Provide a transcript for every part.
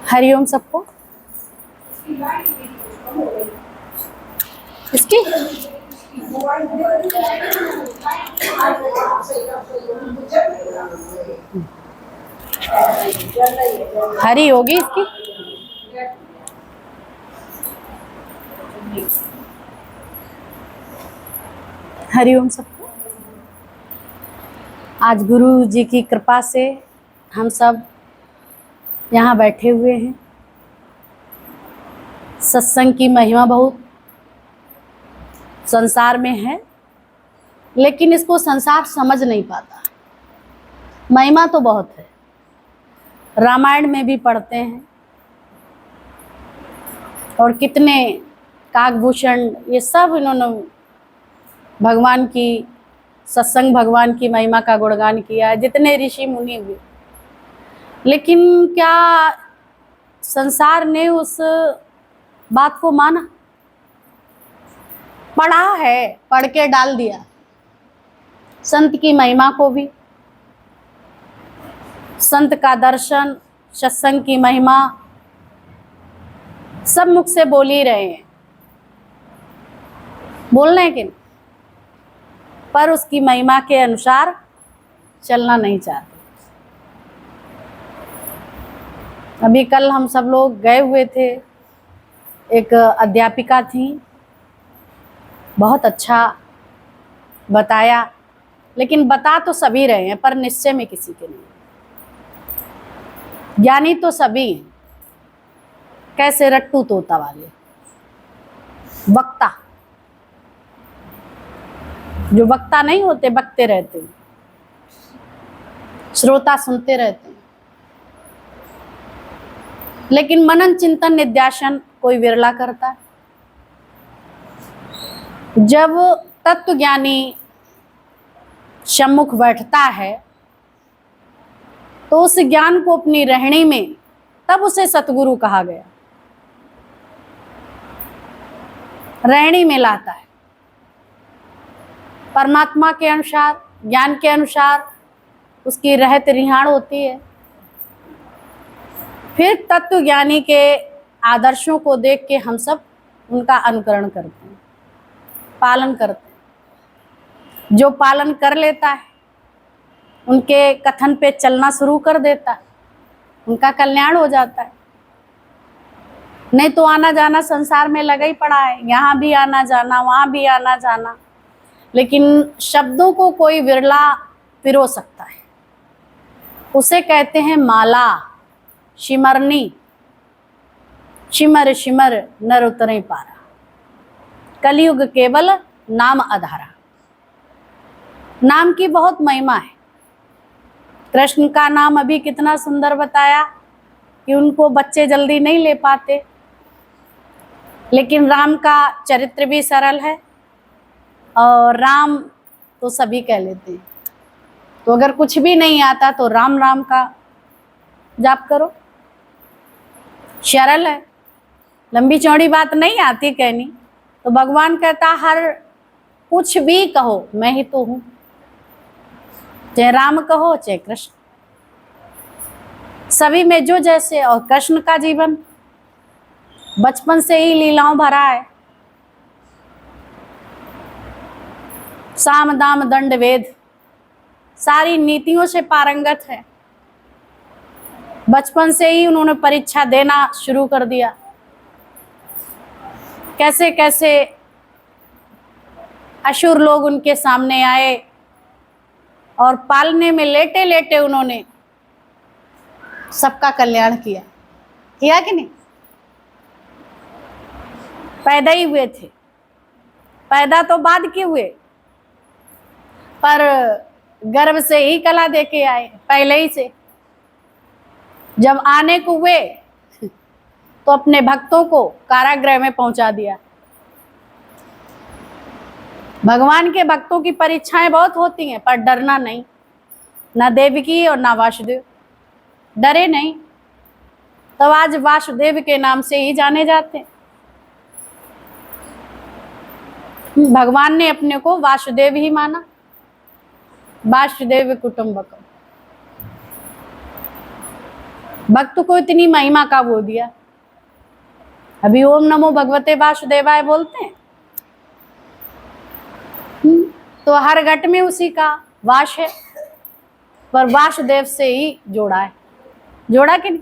हरिओम सबको। इसकी हरी होगी इसकी। हरिओम सबको। आज गुरु जी की कृपा से हम सब यहाँ बैठे हुए हैं। सत्संग की महिमा बहुत संसार में है, लेकिन इसको संसार समझ नहीं पाता। महिमा तो बहुत है, रामायण में भी पढ़ते हैं और कितने काकभूषण ये सब इन्होंने भगवान की सत्संग भगवान की महिमा का गुणगान किया है, जितने ऋषि मुनि हुए। लेकिन क्या संसार ने उस बात को माना? पढ़ा है, पढ़ के डाल दिया। संत की महिमा को भी, संत का दर्शन, सत्संग की महिमा सब मुख से बोल ही रहे हैं, बोल रहे हैं कि नहीं? पर उसकी महिमा के अनुसार चलना नहीं चाहते। अभी कल हम सब लोग गए हुए थे, एक अध्यापिका थी, बहुत अच्छा बताया, लेकिन बता तो सभी रहे हैं पर निश्चय में किसी के नहीं। ज्ञानी तो सभी हैं, कैसे रट्टू तोता वाले वक्ता, जो वक्ता नहीं होते, बकते रहते हैं, श्रोता सुनते रहते हैं, लेकिन मनन चिंतन निध्यासन कोई विरला करता है। जब तत्व ज्ञानी सम्मुख बैठता है तो उस ज्ञान को अपनी रहणी में, तब उसे सतगुरु कहा गया। रहणी में लाता है, परमात्मा के अनुसार, ज्ञान के अनुसार उसकी रहत रिहाण होती है। फिर तत्व ज्ञानी के आदर्शों को देख के हम सब उनका अनुकरण करते हैं, पालन करते हैं। जो पालन कर लेता है, उनके कथन पे चलना शुरू कर देता है, उनका कल्याण हो जाता है। नहीं तो आना जाना संसार में लगा ही पड़ा है, यहाँ भी आना जाना, वहाँ भी आना जाना, लेकिन शब्दों को कोई विरला पिरो सकता है। उसे कहते हैं माला, शिमरनी, शिमर शिमर नर उतरे पारा, कलयुग केवल नाम आधारा। नाम की बहुत महिमा है। कृष्ण का नाम अभी कितना सुंदर बताया कि उनको बच्चे जल्दी नहीं ले पाते, लेकिन राम का चरित्र भी सरल है और राम तो सभी कह लेते हैं। तो अगर कुछ भी नहीं आता तो राम राम का जाप करो, सरल है, लंबी चौड़ी बात नहीं आती कहनी। तो भगवान कहता हर कुछ भी कहो मैं ही तो हूं, चाहे राम कहो चाहे कृष्ण, सभी में जो जैसे। और कृष्ण का जीवन बचपन से ही लीलाओं भरा है, साम दाम दंड वेद सारी नीतियों से पारंगत है। बचपन से ही उन्होंने परीक्षा देना शुरू कर दिया। कैसे कैसे असुर लोग उनके सामने आए और पालने में लेटे लेटे उन्होंने सबका कल्याण किया, किया कि नहीं? पैदा ही हुए थे, पैदा तो बाद के हुए, पर गर्भ से ही कला देके आए पहले ही से। जब आने को हुए तो अपने भक्तों को कारागृह में पहुंचा दिया। भगवान के भक्तों की परीक्षाएं बहुत होती हैं, पर डरना नहीं। ना देवकी और ना वासुदेव डरे नहीं, तो आज वासुदेव के नाम से ही जाने जाते हैं। भगवान ने अपने को वासुदेव ही माना, वासुदेव कुटुंबकम। भक्त को इतनी महिमा का वो दिया। अभी ओम नमो भगवते वासुदेवाय बोलते हैं, तो हर घट में उसी का वास है, पर वासुदेव से ही जोड़ा है। जोड़ा कि नहीं?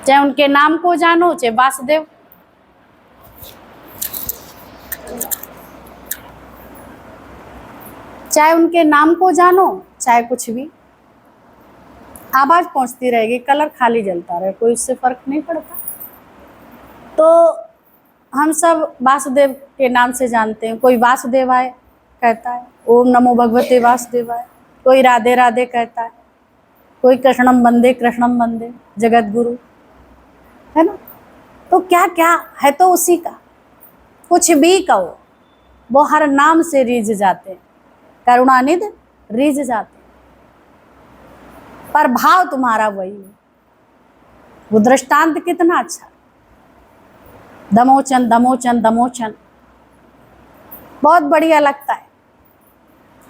चाहे उनके नाम को जानो, चाहे वासुदेव, चाहे उनके नाम को जानो, चाहे कुछ भी, आवाज पहुंचती रहेगी, कलर खाली जलता रहे, कोई उससे फर्क नहीं पड़ता। तो हम सब वासुदेव के नाम से जानते हैं। कोई वासुदेवाय कहता है, ओम नमो भगवते वासुदेवाय, कोई राधे राधे कहता है, कोई कृष्णम वंदे जगत गुरु, है ना। तो क्या क्या है, तो उसी का कुछ भी कहो, वो हर नाम से रीझ जाते हैं, करुणानिधि रीझ जाते हैं, पर भाव तुम्हारा वही है। वो दृष्टांत कितना अच्छा, दमोचन दमोचन दमोचन, बहुत बढ़िया लगता है।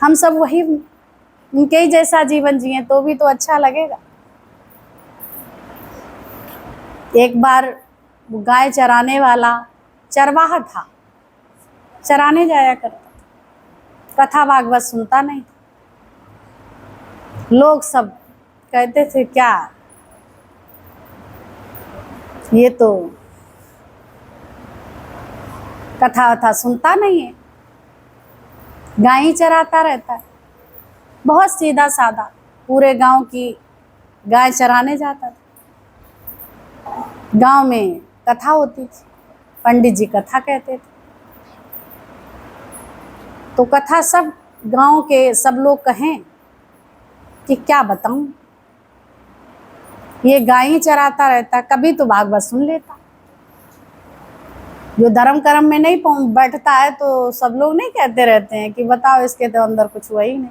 हम सब वही उनके ही जैसा जीवन जिए तो भी तो अच्छा लगेगा। एक बार गाय चराने वाला चरवाहा था, चराने जाया करता, कथा भागवत सुनता नहीं। लोग सब कहते थे, क्या ये तो कथा वथा सुनता नहीं है, गाय ही चराता रहता है। बहुत सीधा साधा, पूरे गांव की गाय चराने जाता था। गांव में कथा होती थी, पंडित जी कथा कहते थे, तो कथा सब गांव के सब लोग कहें कि क्या बताऊं, ये गाय ही चराता रहता, कभी तो भागवत सुन लेता। जो धर्म कर्म में नहीं बैठता है तो सब लोग नहीं कहते रहते हैं कि बताओ इसके तो अंदर कुछ हुआ ही नहीं,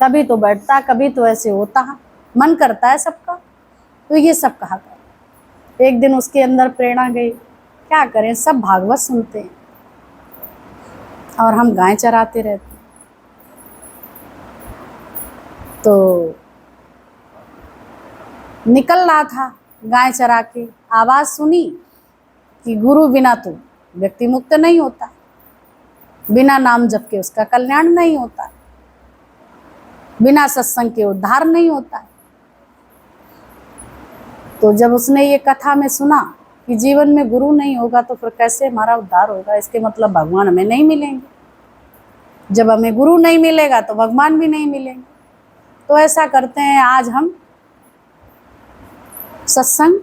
कभी तो बैठता, कभी तो ऐसे होता है, मन करता है सबका। तो ये सब कहा कर। एक दिन उसके अंदर प्रेरणा गई, क्या करें, सब भागवत सुनते हैं और हम गाय चराते रहते हैं। तो निकल रहा था गाय चरा के, आवाज सुनी कि गुरु बिना तो व्यक्ति मुक्त नहीं होता, बिना नाम जप के उसका कल्याण नहीं होता, बिना सत्संग के उद्धार नहीं होता है। तो जब उसने ये कथा में सुना कि जीवन में गुरु नहीं होगा तो फिर कैसे हमारा उद्धार होगा, इसके मतलब भगवान हमें नहीं मिलेंगे। जब हमें गुरु नहीं मिलेगा तो भगवान भी नहीं मिलेंगे। तो ऐसा करते हैं, आज हम सत्संग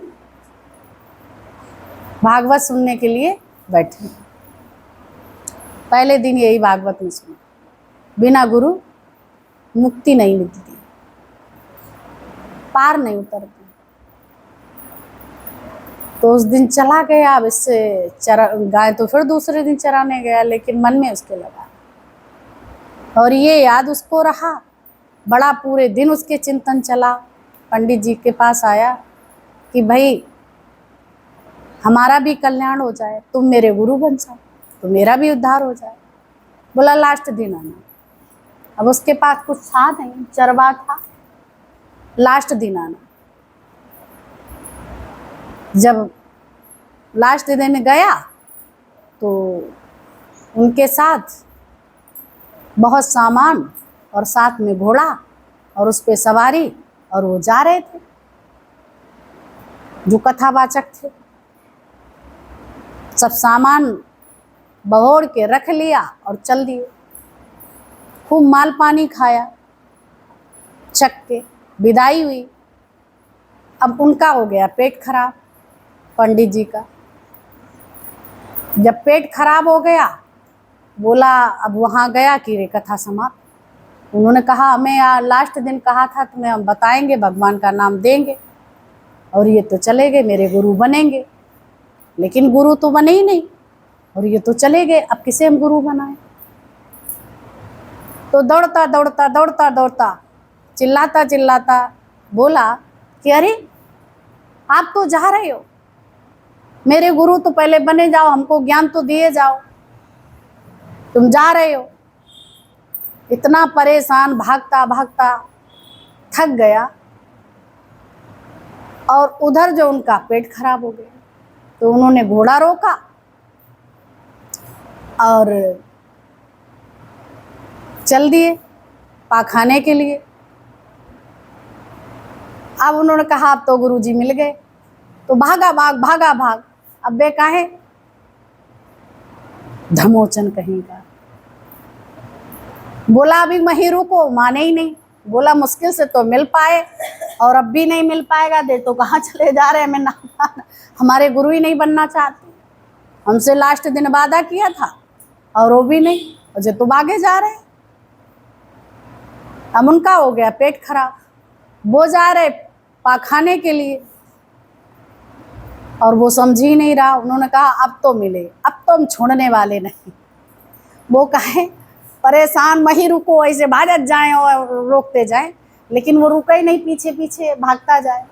भागवत सुनने के लिए बैठे। पहले दिन यही भागवत में सुना, बिना गुरु मुक्ति नहीं मिलती, पार नहीं उतरती। तो उस दिन चला गया। अब इससे गाय तो फिर दूसरे दिन चराने गया, लेकिन मन में उसके लगा और ये याद उसको रहा। बड़ा पूरे दिन उसके चिंतन चला। पंडित जी के पास आया कि भाई हमारा भी कल्याण हो जाए, तुम मेरे गुरु बन जाओ तो मेरा भी उद्धार हो जाए। बोला लास्ट दिन आना। अब उसके पास कुछ था नहीं, चरवा था, लास्ट दिन आना। जब लास्ट दिन गया तो उनके साथ बहुत सामान और साथ में घोड़ा और उस पे सवारी, और वो जा रहे थे जो कथावाचक थे। सब सामान बहोड़ के रख लिया और चल दिए। खूब माल पानी खाया, चख के विदाई हुई। अब उनका हो गया पेट खराब, पंडित जी का। जब पेट खराब हो गया, बोला, अब वहाँ गया कि रे कथा समाप्त। उन्होंने कहा हमें लास्ट दिन कहा था तुम्हें हम बताएंगे, भगवान का नाम देंगे, और ये तो चले गए, मेरे गुरु बनेंगे, लेकिन गुरु तो बने ही नहीं और ये तो चले गए, अब किसे हम गुरु बनाएं। तो दौड़ता दौड़ता दौड़ता दौड़ता चिल्लाता चिल्लाता बोला कि अरे आप तो जा रहे हो, मेरे गुरु तो पहले बने जाओ, हमको ज्ञान तो दिए जाओ, तुम जा रहे हो। इतना परेशान भागता भागता थक गया और उधर जो उनका पेट खराब हो गया, तो उन्होंने घोड़ा रोका और चल दिए पाखाने के लिए। अब उन्होंने कहा अब तो गुरुजी मिल गए, तो भागा भाग भागा भाग। अब बे काहे, धमोचन कहीं का। बोला अभी वहीं रुको, माने ही नहीं। बोला मुश्किल से तो मिल पाए और अब भी नहीं मिल पाएगा। दे तो कहाँ चले जा रहे हैं, मैं ना हमारे गुरु ही नहीं बनना चाहते, हमसे लास्ट दिन वादा किया था और वो भी नहीं, मुझे तो भागे जा रहे हैं। अब उनका हो गया पेट खराब, वो जा रहे पाखाने के लिए और वो समझ ही नहीं रहा। उन्होंने कहा अब तो मिले, अब तो हम छोड़ने वाले नहीं। वो कहे परेशान वहीं रुको, ऐसे भागत जाएं और रोकते जाएं, लेकिन वो रुका ही नहीं, पीछे पीछे भागता जाए।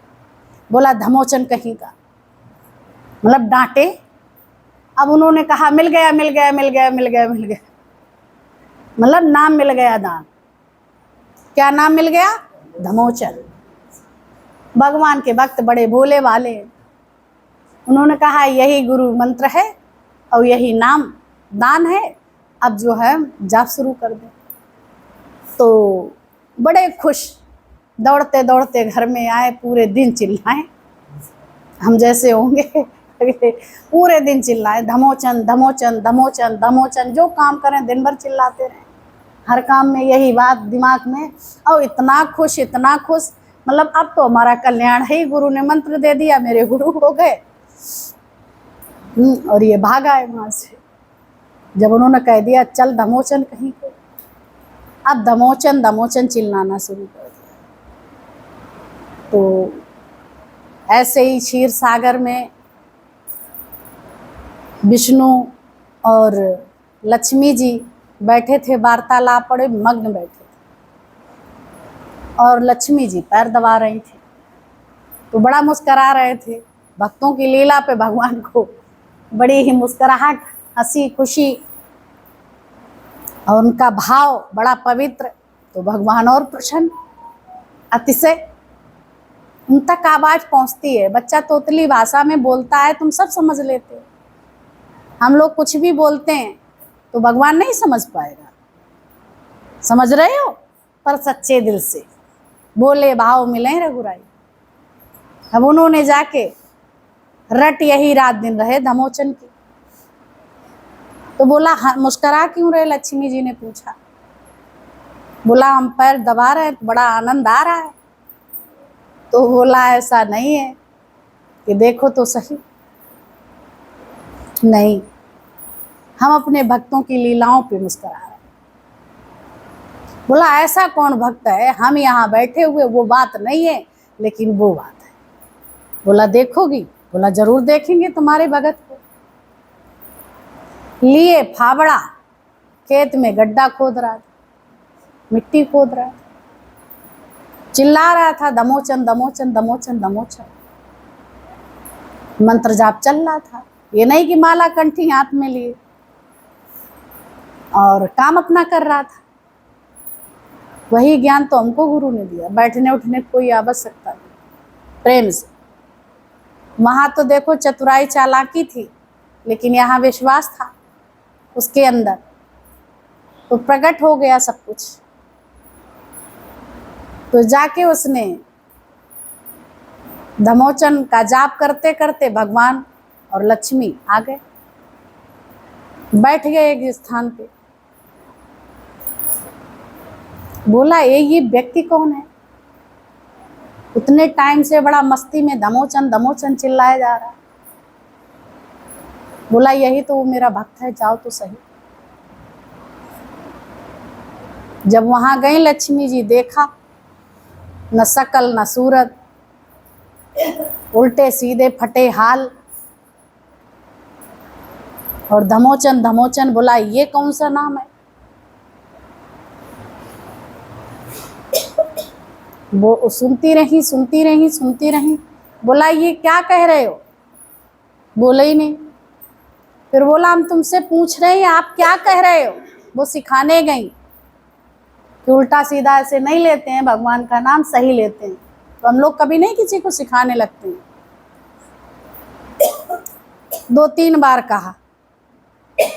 बोला धमोचन कहीं का, मतलब डांटे। अब उन्होंने कहा मिल गया मिल गया मिल गया मिल गया मिल गया, मतलब नाम मिल गया दान। क्या नाम मिल गया? धमोचन। भगवान के भक्त बड़े भोले वाले, उन्होंने कहा यही गुरु मंत्र है और यही नाम दान है, अब जो है जाप शुरू कर दे। तो बड़े खुश दौड़ते दौड़ते घर में आए, पूरे दिन चिल्लाए, हम जैसे होंगे पूरे दिन चिल्लाए धमोचन धमोचन धमोचन धमोचन। जो काम करें दिन भर चिल्लाते रहे, हर काम में यही बात दिमाग में। और इतना खुश इतना खुश, मतलब अब तो हमारा कल्याण है, गुरु ने मंत्र दे दिया, मेरे गुरु हो गए। और ये भाग आए वहां से। जब उन्होंने कह दिया चल धमोचन कहीं को, अब धमोचन धमोचन चिल्लाना शुरू कर दिया। तो ऐसे ही क्षीर सागर में विष्णु और लक्ष्मी जी बैठे थे, वार्तालाप पड़े, मग्न बैठे थे और लक्ष्मी जी पैर दबा रही थी, तो बड़ा मुस्करा रहे थे। भक्तों की लीला पे भगवान को बड़ी ही मुस्कुराहट, हंसी खुशी और उनका भाव बड़ा पवित्र, तो भगवान और प्रसन्न अतिशय। उन तक आवाज पहुंचती है। बच्चा तोतली भाषा में बोलता है, तुम सब समझ लेते हो। हम लोग कुछ भी बोलते हैं तो भगवान नहीं समझ पाएगा, समझ रहे हो, पर सच्चे दिल से बोले भाव मिले रघुराई। अब उन्होंने जाके रट यही रात दिन रहे धमोचन की। तो बोला मुस्करा क्यों रहे, लक्ष्मी जी ने पूछा। बोला हम पैर दबा रहे हैं, बड़ा आनंद आ रहा है। तो बोला ऐसा नहीं है कि देखो तो सही, नहीं, हम अपने भक्तों की लीलाओं पे मुस्कुरा रहे हैं। बोला ऐसा कौन भक्त है, हम यहाँ बैठे हुए वो बात नहीं है, लेकिन वो बात है। बोला देखोगी? बोला जरूर देखेंगे तुम्हारे भगत को। लिए फावड़ा, खेत में गड्ढा खोद रहा था, मिट्टी खोद रहा था, चिल्ला रहा था धमोचन धमोचन धमोचन धमोचन। मंत्र जाप चल रहा था, ये नहीं कि माला कंठी हाथ में लिए, और काम अपना कर रहा था। वही ज्ञान तो हमको गुरु ने दिया, बैठने उठने कोई आवश्यकता नहीं, प्रेम से। वहां तो देखो चतुराई चालाकी थी, लेकिन यहाँ विश्वास था उसके अंदर, तो प्रकट हो गया सब कुछ। तो जाके उसने धमोचन का जाप करते करते भगवान और लक्ष्मी आ गए, बैठ गए एक स्थान पे। बोला ये व्यक्ति कौन है, उतने टाइम से बड़ा मस्ती में धमोचन धमोचन चिल्लाया जा रहा है। बोला यही तो वो मेरा भक्त है, जाओ तो सही। जब वहां गई लक्ष्मी जी, देखा न शकल न सूरत, उल्टे सीधे फटे हाल, और धमोचन धमोचन। बोला ये कौन सा नाम है? वो सुनती रही सुनती रही सुनती रही। बोला ये क्या कह रहे हो? बोले ही नहीं। फिर बोला हम तुमसे पूछ रहे हैं आप क्या कह रहे हो। वो सिखाने गई कि उल्टा सीधा ऐसे नहीं लेते हैं, भगवान का नाम सही लेते हैं। तो हम लोग कभी नहीं किसी को सिखाने लगते हैं। 2-3 बार कहा,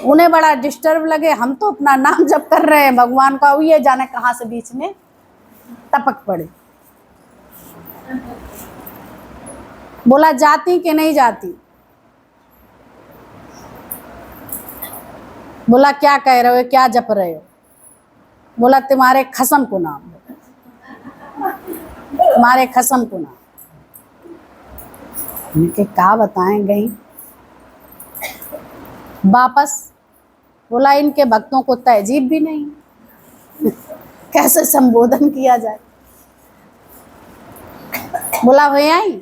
उन्हें बड़ा डिस्टर्ब लगे, हम तो अपना नाम जप कर रहे हैं भगवान का, ये जाने कहाँ से बीच में टपक पड़े। बोला जाती कि नहीं जाती? बोला क्या कह रहे हो, क्या जप रहे हो? बोला तुम्हारे खसम को नाम, तुम्हारे खसम को नाम। उनके क्या बताएं गई वापस। बोला इनके भक्तों को तहजीब भी नहीं, कैसे संबोधन किया जाए। बोला हुए आई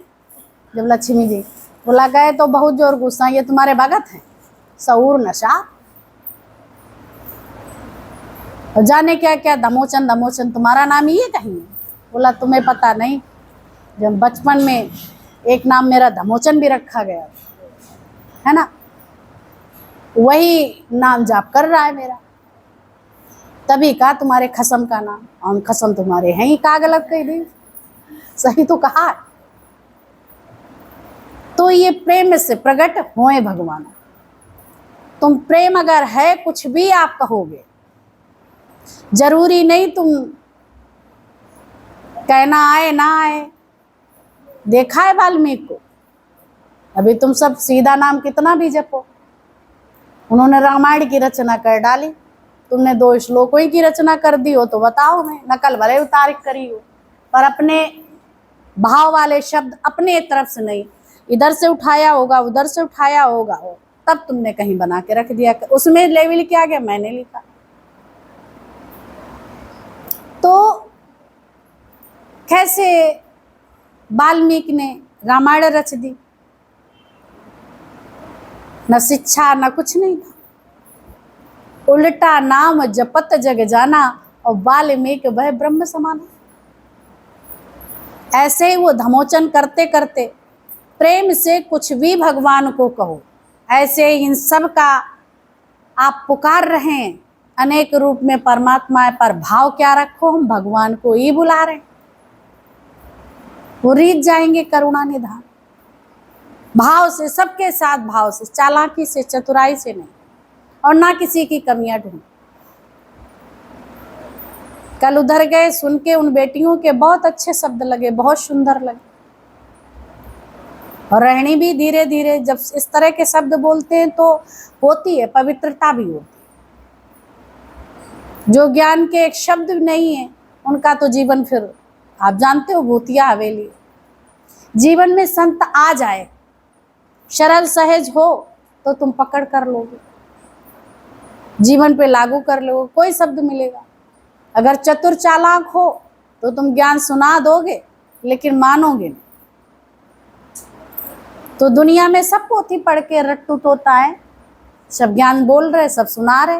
जब लक्ष्मी जी, बोला गए तो बहुत जोर गुस्सा, ये तुम्हारे भगत हैं, सऊर नशा और जाने क्या क्या, धमोचन धमोचन तुम्हारा नाम ये कहीं है। बोला तुम्हें पता नहीं, जब बचपन में एक नाम मेरा धमोचन भी रखा गया है ना, वही नाम जाप कर रहा है मेरा, तभी कहा तुम्हारे खसम का नाम। हम खसम तुम्हारे हैं ही, का गलत कह दी, सही तो कहा। तो ये प्रेम से प्रकट होए भगवान। तुम प्रेम अगर है, कुछ भी आप कहोगे, जरूरी नहीं तुम कहना आए ना आए। देखा है वाल्मीकि को, अभी तुम सब सीधा नाम कितना भी जपो, उन्होंने रामायण की रचना कर डाली, तुमने 2 श्लोकों की रचना कर दी हो, तो बताओ मैं नकल भले उतार करी हो, पर अपने भाव वाले शब्द अपने तरफ से नहीं, इधर से उठाया होगा उधर से उठाया होगा, तब तुमने कहीं बना के रख दिया, उसमें लेवल क्या गया, मैंने लिखा। तो कैसे वाल्मीकि ने रामायण रच दी, न शिक्षा न कुछ नहीं था, उल्टा नाम जपत जग जाना और वाल्मीकि वह ब्रह्म समाना। ऐसे ही वो धमोचन करते करते प्रेम से कुछ भी भगवान को कहो, ऐसे ही इन सब का आप पुकार रहे हैं अनेक रूप में परमात्मा है, पर भाव क्या रखो, हम भगवान को ही बुला रहे हैं। वो रीत जाएंगे करुणा निधान, भाव से, सबके साथ भाव से, चालाकी से चतुराई से नहीं, और ना किसी की कमियां ढूंढ। कल उधर गए, सुन के उन बेटियों के बहुत अच्छे शब्द लगे, बहुत सुंदर लगे, और रहनी भी धीरे धीरे जब इस तरह के शब्द बोलते हैं तो होती है, पवित्रता भी होती है। जो ज्ञान के एक शब्द नहीं है उनका तो जीवन फिर आप जानते हो भूतिया हवेली। जीवन में संत आ जाए, सरल सहज हो, तो तुम पकड़ कर लोगे, जीवन पे लागू कर लोगे, कोई शब्द मिलेगा। अगर चतुर चालाक हो तो तुम ज्ञान सुना दोगे, लेकिन मानोगे नहीं। तो दुनिया में सब पोथी पढ़ के रट्टू तोता है, सब ज्ञान बोल रहे, सब सुना रहे,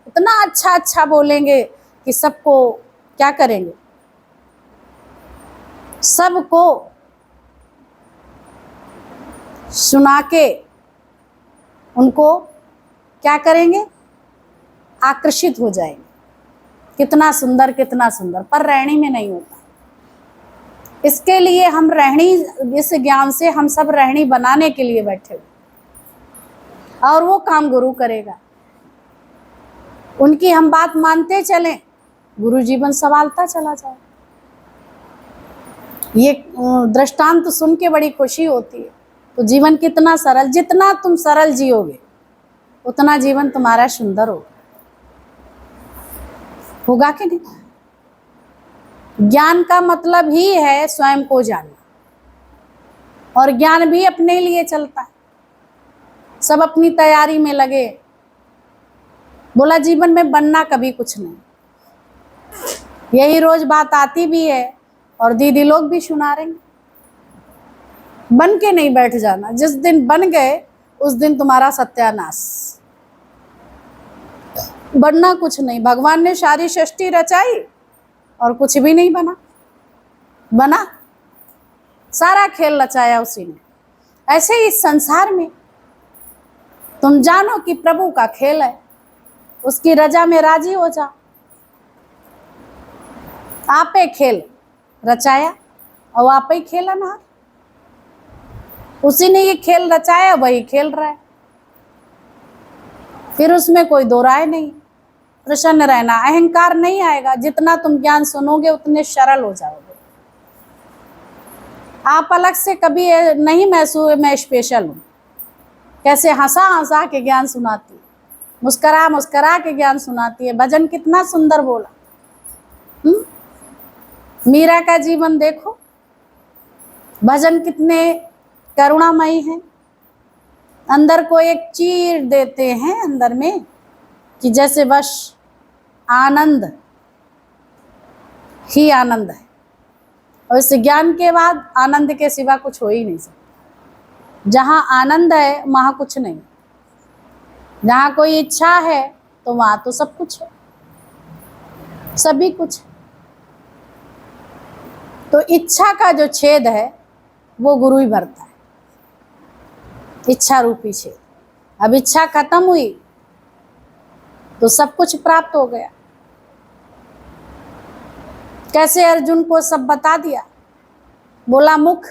इतना अच्छा अच्छा बोलेंगे कि सबको क्या करेंगे, सबको सुना के उनको क्या करेंगे, आकर्षित हो जाएंगे, कितना सुंदर कितना सुंदर, पर रहनी में नहीं होता। इसके लिए हम रहनी, इस ज्ञान से हम सब रहनी बनाने के लिए बैठे हुए, और वो काम गुरु करेगा। उनकी हम बात मानते चलें, गुरु जीवन संभालता चला जाए। ये दृष्टांत सुन के बड़ी खुशी होती है। तो जीवन कितना सरल, जितना तुम सरल जियोगे उतना जीवन तुम्हारा सुंदर होगा कि नहीं। ज्ञान का मतलब ही है स्वयं को जानना, और ज्ञान भी अपने लिए चलता है। सब अपनी तैयारी में लगे, बोला जीवन में बनना कभी कुछ नहीं। यही रोज बात आती भी है और दीदी लोग भी सुना रहे हैं, बन के नहीं बैठ जाना। जिस दिन बन गए उस दिन तुम्हारा सत्यानाश। बनना कुछ नहीं, भगवान ने सारी सृष्टि रचाई और कुछ भी नहीं बना, सारा खेल रचाया उसी ने। ऐसे ही इस संसार में तुम जानो कि प्रभु का खेल है, उसकी रजा में राजी हो जाओ। आपे खेल रचाया, और आप ही खेलनहार। उसी ने ये खेल रचाया, वही खेल रहा है, फिर उसमें कोई दो राय नहीं। प्रसन्न रहना, अहंकार नहीं आएगा। जितना तुम ज्ञान सुनोगे उतने सरल हो जाओगे। आप अलग से कभी नहीं महसूस मैं स्पेशल हूं। कैसे हंसा हंसा के ज्ञान सुनाती है, मुस्करा मुस्करा के ज्ञान सुनाती है। भजन कितना सुंदर बोला। मीरा का जीवन देखो, भजन कितने करुणामयी हैं। अंदर को एक चीर देते हैं अंदर में कि जैसे बस आनंद ही आनंद है, और इस ज्ञान के बाद आनंद के सिवा कुछ हो ही नहीं सकता। जहाँ आनंद है वहाँ कुछ नहीं, जहाँ कोई इच्छा है तो वहाँ तो सब कुछ है, सभी कुछ। तो इच्छा का जो छेद है वो गुरु ही भरता है, इच्छा रूपी छेद। अब इच्छा खत्म हुई तो सब कुछ प्राप्त हो गया। कैसे अर्जुन को सब बता दिया। बोला मुख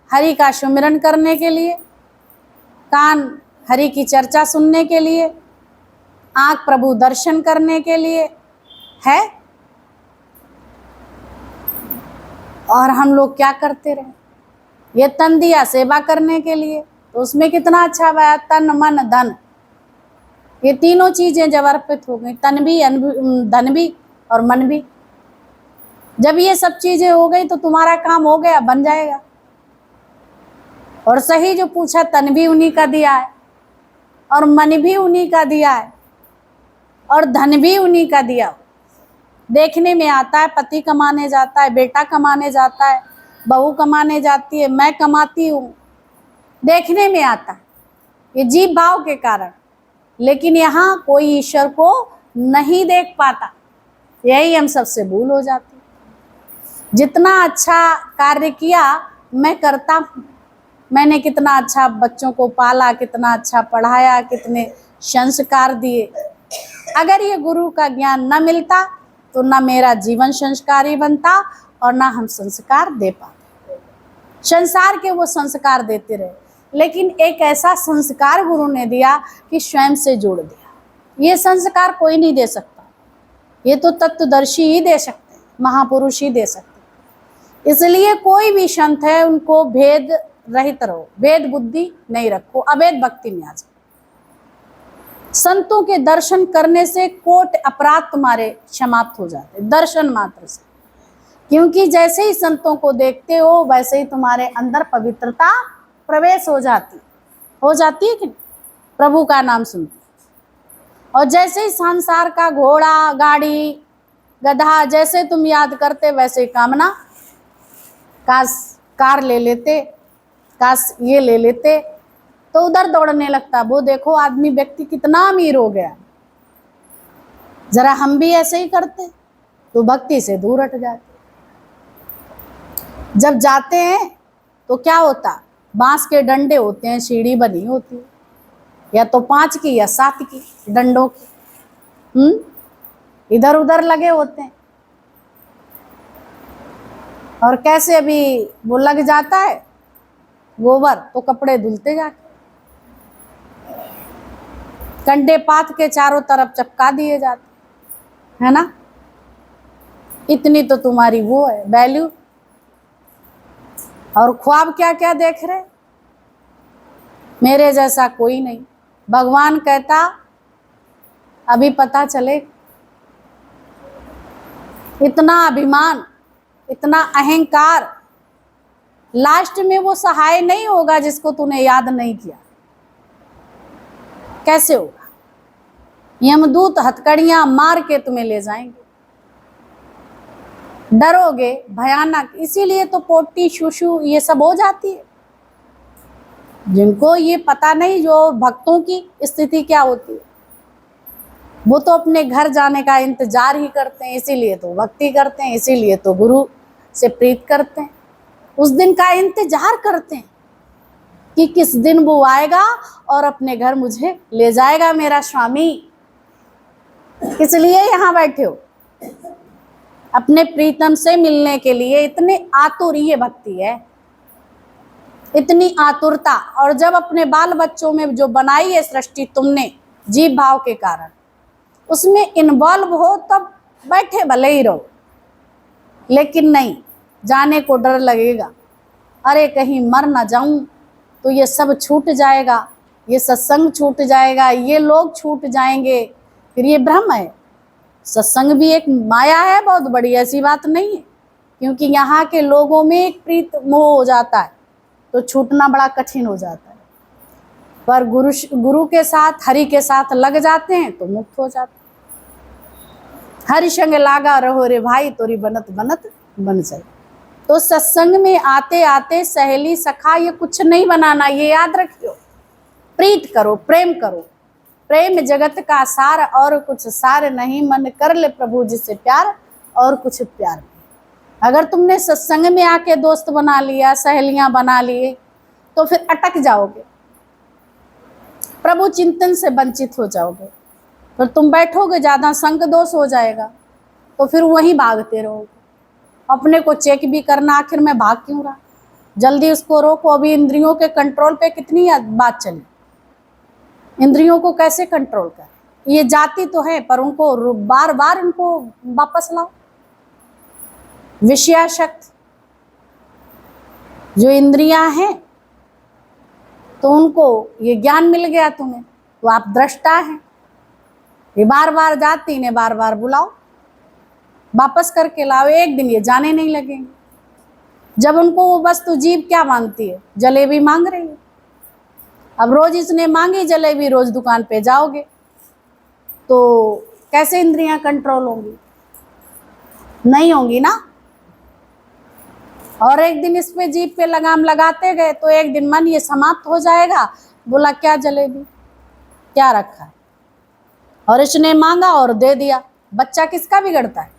हरि का सुमिरन करने के लिए, कान हरि की चर्चा सुनने के लिए, आंख प्रभु दर्शन करने के लिए है। और हम लोग क्या करते रहे, ये तन दिया सेवा करने के लिए, तो उसमें कितना अच्छा हुआ। तन मन धन, ये तीनों चीजें जब अर्पित हो गई, तन भी धन भी और मन भी, जब ये सब चीजें हो गई तो तुम्हारा काम हो गया, बन जाएगा। और सही जो पूछा, तन भी उन्हीं का दिया है और मन भी उन्हीं का दिया है और धन भी उन्हीं का दिया। देखने में आता है, पति कमाने जाता है, बेटा कमाने जाता है, बहू कमाने जाती है, मैं कमाती हूँ, देखने में आता है ये जीव भाव के कारण। लेकिन यहाँ कोई ईश्वर को नहीं देख पाता, यही हम सबसे भूल हो जाती। जितना अच्छा कार्य किया मैं करता हूँ, मैंने कितना अच्छा बच्चों को पाला, कितना अच्छा पढ़ाया, कितने संस्कार दिए। अगर ये गुरु का ज्ञान न मिलता तो ना मेरा जीवन संस्कारी बनता और ना हम संस्कार दे पाते। संसार के वो संस्कार देते रहे, लेकिन एक ऐसा संस्कार गुरु ने दिया कि स्वयं से जोड़ दिया। ये संस्कार कोई नहीं दे सकता, ये तो तत्वदर्शी ही दे सकते हैं, महापुरुष ही दे सकते हैं। इसलिए कोई भी संत है उनको भेद रहित रहो, भेद बुद्धि नहीं रखो, अभेद भक्ति में आ जाओ। संतों के दर्शन करने से कोट अपराध तुम्हारे समाप्त हो जाते, दर्शन मात्र से। क्योंकि जैसे ही संतों को देखते हो वैसे ही तुम्हारे अंदर पवित्रता प्रवेश हो जाती है कि प्रभु का नाम सुनते। और जैसे ही संसार का घोड़ा, गाड़ी, गधा जैसे तुम याद करते, वैसे ही कामना, काश कार ले लेते, काश ये ले लेते, तो उधर दौड़ने लगता। वो देखो आदमी, व्यक्ति कितना अमीर हो गया, जरा हम भी ऐसे ही करते तो भक्ति से दूर हट जाते। जब जाते हैं तो क्या होता, बांस के डंडे होते हैं, सीढ़ी बनी होती है, या तो 5 की या 7 की डंडों की, इधर उधर लगे होते हैं। और कैसे अभी वो लग जाता है गोबर, तो कपड़े धुलते जाके, कंडे पात के चारों तरफ चपका दिए जाते, है ना। इतनी तो तुम्हारी वो है वैल्यू। और ख्वाब क्या क्या देख रहे, मेरे जैसा कोई नहीं। भगवान कहता अभी पता चले। इतना अभिमान, इतना अहंकार, लास्ट में वो सहाय नहीं होगा जिसको तूने याद नहीं किया। कैसे होगा? यमदूत हथकड़ियां मार के तुम्हें ले जाएंगे, डरोगे, भयानक। इसीलिए तो पोटी शुशु ये सब हो जाती है। जिनको ये पता नहीं, जो भक्तों की स्थिति क्या होती है, वो तो अपने घर जाने का इंतजार ही करते हैं। इसीलिए तो भक्ति करते हैं, इसीलिए तो गुरु से प्रीत करते हैं। उस दिन का इंतजार करते हैं कि किस दिन वो आएगा और अपने घर मुझे ले जाएगा मेरा स्वामी। इसलिए यहाँ बैठे हो। अपने प्रीतम से मिलने के लिए इतने आतुर, ये भक्ति है, इतनी आतुरता। और जब अपने बाल बच्चों में जो बनाई है सृष्टि तुमने जीव भाव के कारण, उसमें इन्वॉल्व हो तब बैठे भले ही रहो, लेकिन नहीं, जाने को डर लगेगा, अरे कहीं मर ना जाऊं तो ये सब छूट जाएगा, ये सत्संग छूट जाएगा, ये लोग छूट जाएंगे, फिर ये भ्रम है। सत्संग भी एक माया है बहुत बड़ी, ऐसी बात नहीं है, क्योंकि यहाँ के लोगों में एक प्रीत मोह हो जाता है तो छूटना बड़ा कठिन हो जाता है, पर गुरु के साथ, हरि के साथ लग जाते हैं तो मुक्त हो जाते हैं। हरि संग लागा रहो रे भाई, तोरी बनत बनत बन जाए। तो सत्संग में आते आते सहेली सखा ये कुछ नहीं बनाना, ये याद रखियो, प्रीत करो, प्रेम करो। प्रेम जगत का सार, और कुछ सार नहीं, मन कर ले प्रभु जी से प्यार, और कुछ प्यार नहीं। अगर तुमने सत्संग में आके दोस्त बना लिया, सहेलियां बना लिए, तो फिर अटक जाओगे, प्रभु चिंतन से वंचित हो जाओगे, फिर तुम बैठोगे, ज्यादा संग दोष हो जाएगा, तो फिर वहीं भागते रहोगे। अपने को चेक भी करना, आखिर में भाग क्यों रहा, जल्दी उसको रोको। अभी इंद्रियों के कंट्रोल पे कितनी बात चली, इंद्रियों को कैसे कंट्रोल करें। ये जाति तो है, पर उनको बार बार इनको वापस लाओ। विषयाशक्त जो इंद्रियां हैं, तो उनको ये ज्ञान मिल गया तुम्हें, तो आप दृष्टा हैं, ये बार बार जाती, इन्हें बार बार बुलाओ, वापस करके लाओ, एक दिन ये जाने नहीं लगेंगे। जब उनको वो वस्तु जीव क्या मांगती है, जलेबी मांग रही है, अब रोज इसने मांगी जलेबी, रोज दुकान पे जाओगे तो कैसे इंद्रियां कंट्रोल होंगी, नहीं होंगी ना। और एक दिन इस पे जीभ पे लगाम लगाते गए तो एक दिन मन ये समाप्त हो जाएगा, बोला क्या जलेबी, क्या रखा है, और इसने मांगा और दे दिया। बच्चा किसका बिगड़ता है,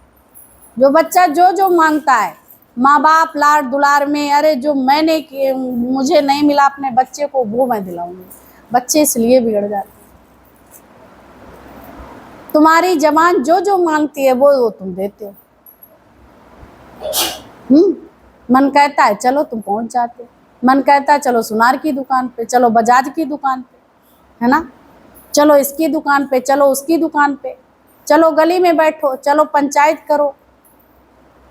जो बच्चा जो जो मांगता है, माँ बाप लाड दुलार में, अरे जो मैंने मुझे नहीं मिला अपने बच्चे को वो मैं दिलाऊंगी, बच्चे इसलिए बिगड़ जाते हैं। तुम्हारी जबान जो जो मांगती है वो तुम देते हो। मन कहता है चलो, तुम पहुंच जाते, मन कहता है चलो सुनार की दुकान पे, चलो बजाज की दुकान पे, है ना, चलो इसकी दुकान पे, चलो उसकी दुकान पे, चलो गली में बैठो, चलो पंचायत करो,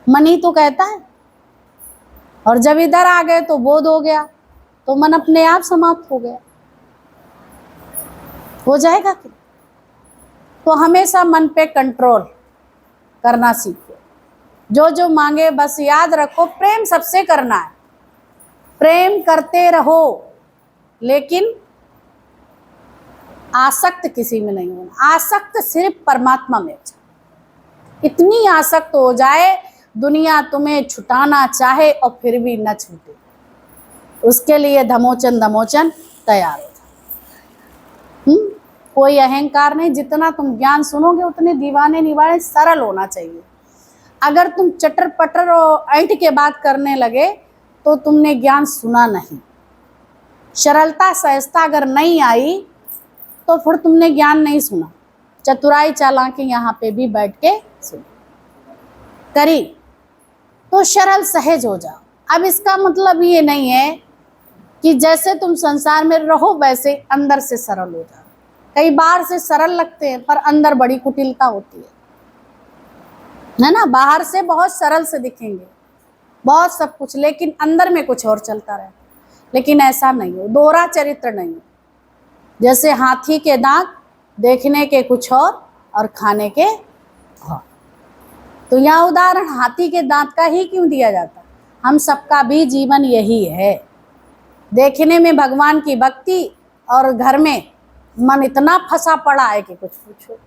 मन ही तो कहता है। और जब इधर आ गए तो बोध हो गया, तो मन अपने आप समाप्त हो गया, हो जाएगा कि? तो हमेशा मन पे कंट्रोल करना सीखो, जो जो मांगे बस याद रखो, प्रेम सबसे करना है, प्रेम करते रहो, लेकिन आसक्त किसी में नहीं होना। आसक्त सिर्फ परमात्मा में हो जाए, इतनी आसक्त हो जाए दुनिया तुम्हें छुटाना चाहे और फिर भी न छूटे, उसके लिए धमोचन धमोचन तैयार हो जाए। कोई अहंकार नहीं, जितना तुम ज्ञान सुनोगे उतने दीवाने निवाने, सरल होना चाहिए। अगर तुम चटर पटर और ऐंठ के बात करने लगे तो तुमने ज्ञान सुना नहीं। सरलता सहजता अगर नहीं आई तो फिर तुमने ज्ञान नहीं सुना। चतुराई चालाकी यहाँ पे भी बैठ के सुन करी तो सरल सहज हो जाओ। अब इसका मतलब ये नहीं है कि जैसे तुम संसार में रहो वैसे अंदर से सरल हो जाओ। कई बार से सरल लगते हैं पर अंदर बड़ी कुटिलता होती है ना। बाहर से बहुत सरल से दिखेंगे, बहुत सब कुछ, लेकिन अंदर में कुछ और चलता रहे। लेकिन ऐसा नहीं हो, दोहरा चरित्र नहीं हो। जैसे हाथी के दांत देखने के कुछ और खाने के और। तो यहाँ उदाहरण हाथी के दांत का ही क्यों दिया जाता? हम सबका भी जीवन यही है, देखने में भगवान की भक्ति और घर में मन इतना फंसा पड़ा है कि कुछ पूछो,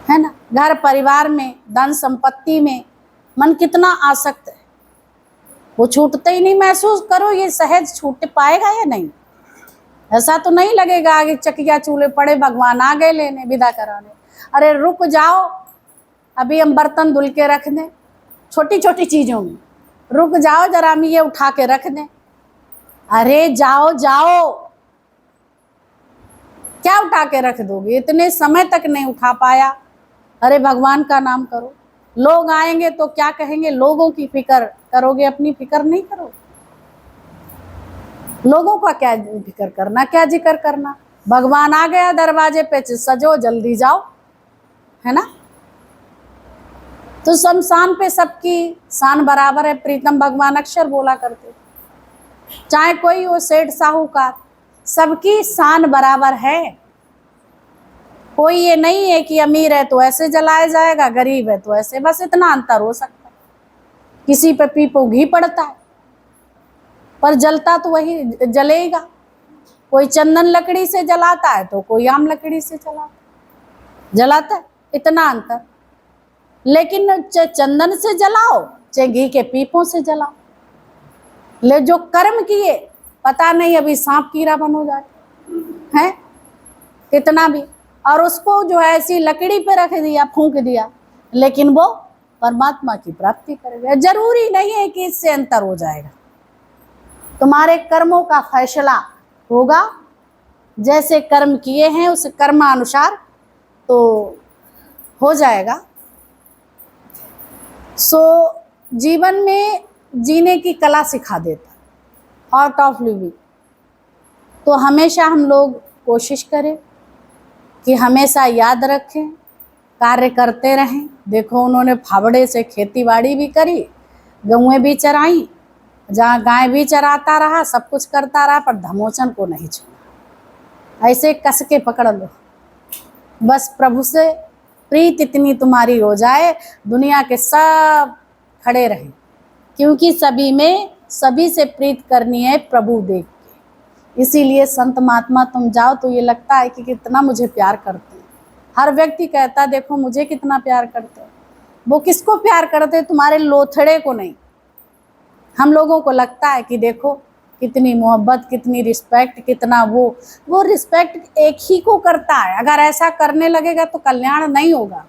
है ना। घर परिवार में, धन संपत्ति में मन कितना आसक्त है, वो छूटते ही नहीं। महसूस करो ये सहज छूट पाएगा या नहीं। ऐसा तो नहीं लगेगा आगे चकिया चूल्हे पड़े भगवान आ गए लेने विदा कराने। अरे रुक जाओ, अभी हम बर्तन धुल के रख दें, छोटी छोटी चीजों में रुक जाओ जरा, हम ये उठा के रख दें। अरे जाओ जाओ, क्या उठा के रख दोगे? इतने समय तक नहीं उठा पाया, अरे भगवान का नाम करो। लोग आएंगे तो क्या कहेंगे, लोगों की फिक्र करोगे, अपनी फिक्र नहीं करोगे। लोगों का क्या फिक्र करना, क्या जिक्र करना। भगवान आ गया दरवाजे पे, सजो जल्दी जाओ, है ना। तो शमशान पे सबकी शान बराबर है, प्रीतम भगवान अक्सर बोला करते। चाहे कोई हो सेठ साहूकार, सबकी शान बराबर है। कोई ये नहीं है कि अमीर है तो ऐसे जलाया जाएगा, गरीब है तो ऐसे, बस इतना अंतर हो सकता है। किसी पे पीपो घी पड़ता है पर जलता तो वही जलेगा। कोई चंदन लकड़ी से जलाता है तो कोई आम लकड़ी से जलाता है, इतना अंतर। लेकिन चाहे चंदन से जलाओ चाहे घी के पीपों से जलाओ, ले जो कर्म किए पता नहीं अभी सांप कीड़ा बन हो जाए हैं कितना भी, और उसको जो है ऐसी लकड़ी पे रख दिया, फूंक दिया, लेकिन वो परमात्मा की प्राप्ति करेगा। जरूरी नहीं है कि इससे अंतर हो जाएगा। तुम्हारे कर्मों का फैसला होगा, जैसे कर्म किए हैं उस कर्मानुसार तो हो जाएगा। सो जीवन में जीने की कला सिखा देता, आर्ट ऑफ लिविंग। तो हमेशा हम लोग कोशिश करें कि हमेशा याद रखें, कार्य करते रहें। देखो उन्होंने फावड़े से खेती बाड़ी भी करी, गौएं भी चराई, जहाँ गाय भी चराता रहा, सब कुछ करता रहा, पर धमोचन को नहीं छूना। ऐसे कस के पकड़ लो, बस प्रभु से प्रीत इतनी तुम्हारी हो जाए, दुनिया के सब खड़े रहें, क्योंकि सभी में सभी से प्रीत करनी है प्रभु देख के। इसीलिए संत महात्मा तुम जाओ तो ये लगता है कि कितना मुझे प्यार करते हैं। हर व्यक्ति कहता है देखो मुझे कितना प्यार करते हैं। वो किसको प्यार करते हैं? तुम्हारे लोथड़े को नहीं। हम लोगों को लगता है कि देखो कितनी मोहब्बत, कितनी रिस्पेक्ट, कितना वो रिस्पेक्ट एक ही को करता है। अगर ऐसा करने लगेगा तो कल्याण नहीं होगा।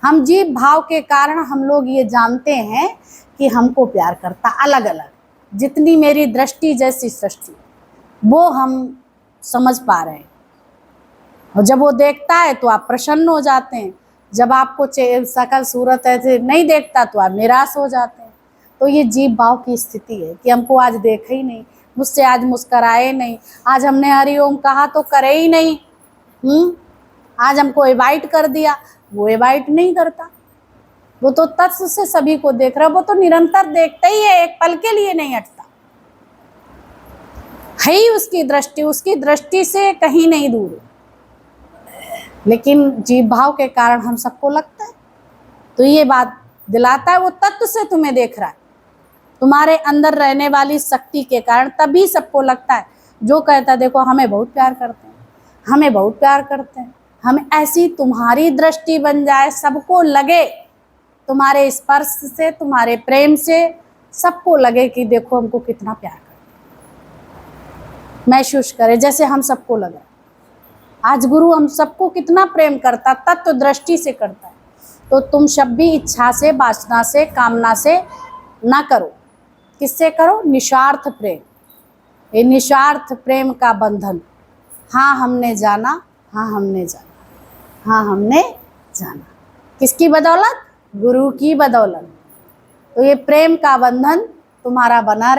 हम जीव भाव के कारण हम लोग ये जानते हैं कि हमको प्यार करता अलग अलग, जितनी मेरी दृष्टि जैसी सृष्टि, वो हम समझ पा रहे हैं। और जब वो देखता है तो आप प्रसन्न हो जाते हैं, जब आपको सकल सूरत ऐसे नहीं देखता तो आप निराश हो जाते हैं। तो ये जीव भाव की स्थिति है कि हमको आज देखा ही नहीं, मुझसे आज मुस्कराए नहीं, आज हमने हरिओम कहा तो करे ही नहीं, आज हमको इनवाइट कर दिया, वो इनवाइट नहीं करता। वो तो तत्व से सभी को देख रहा है, वो तो निरंतर देखता ही है, एक पल के लिए नहीं हटता है ही उसकी दृष्टि से कहीं नहीं दूर। लेकिन जीव भाव के कारण हम सबको लगता है, तो ये बात दिलाता है वो तत्व से तुम्हें देख रहा है, तुम्हारे अंदर रहने वाली शक्ति के कारण, तभी सबको लगता है। जो कहता है देखो हमें बहुत प्यार करते हैं, हमें बहुत प्यार करते हैं, हमें ऐसी तुम्हारी दृष्टि बन जाए, सबको लगे तुम्हारे स्पर्श से, तुम्हारे प्रेम से, सबको लगे कि देखो हमको कितना प्यार करते हैं, महसूस करे जैसे हम सबको लगा। आज गुरु हम सबको कितना प्रेम करता, तत्व दृष्टि से करता है। तो तुम सब भी इच्छा से, वासना से, कामना से ना करो। किससे करो? निस्वार्थ प्रेम। ये निस्वार्थ प्रेम का बंधन, हाँ हमने जाना, हाँ हमने जाना, हाँ हमने जाना। किसकी बदौलत? गुरु की बदौलत। तो ये प्रेम का बंधन तुम्हारा बना